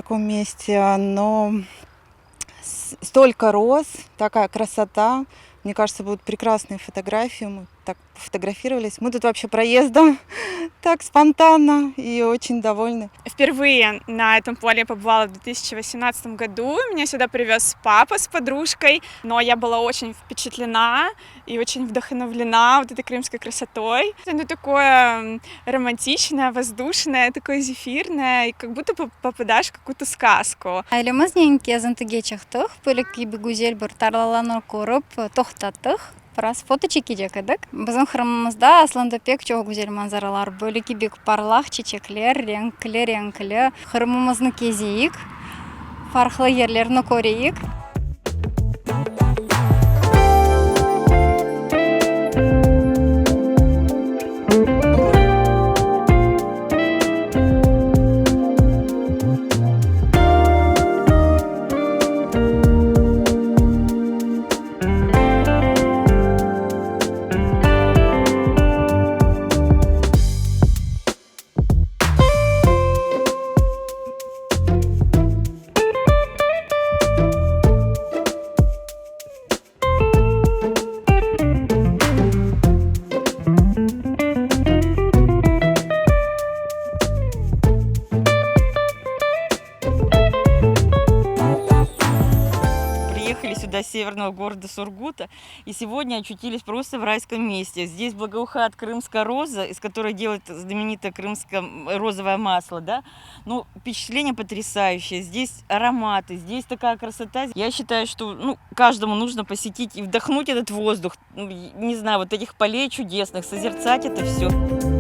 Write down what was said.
таком месте, но столько роз, такая красота. Мне кажется, будут прекрасные фотографии. Мы так фотографировались. Мы тут вообще проездом так спонтанно и очень довольны. Впервые на этом поле я побывала в 2018 году. Меня сюда привез папа с подружкой, но я была очень впечатлена и очень вдохновлена вот этой крымской красотой. Оно такое романтичное, воздушное, такое зефирное, и как будто попадаешь в какую-то сказку. Айлемыз ненке язынтыге чыктык, бөлек киби гүзел бир тарлаланы көрүп токтоттук. Біраз фото чекиде кедик. Биздин Кырымыбызда аслында пек чоң гүзел манзаралар, бөлек бик парлак чечеклер, реңкле. Кырымыбызны кезейик, фарклы жерлерин көрейик. Приехали сюда с северного города Сургута и сегодня очутились просто в райском месте. Здесь благоухает крымская роза, из которой делают знаменитое крымское розовое масло, да? Ну, впечатление потрясающее. Здесь ароматы, здесь такая красота. Я считаю, что каждому нужно посетить и вдохнуть этот воздух, не знаю, вот этих полей чудесных, созерцать это все.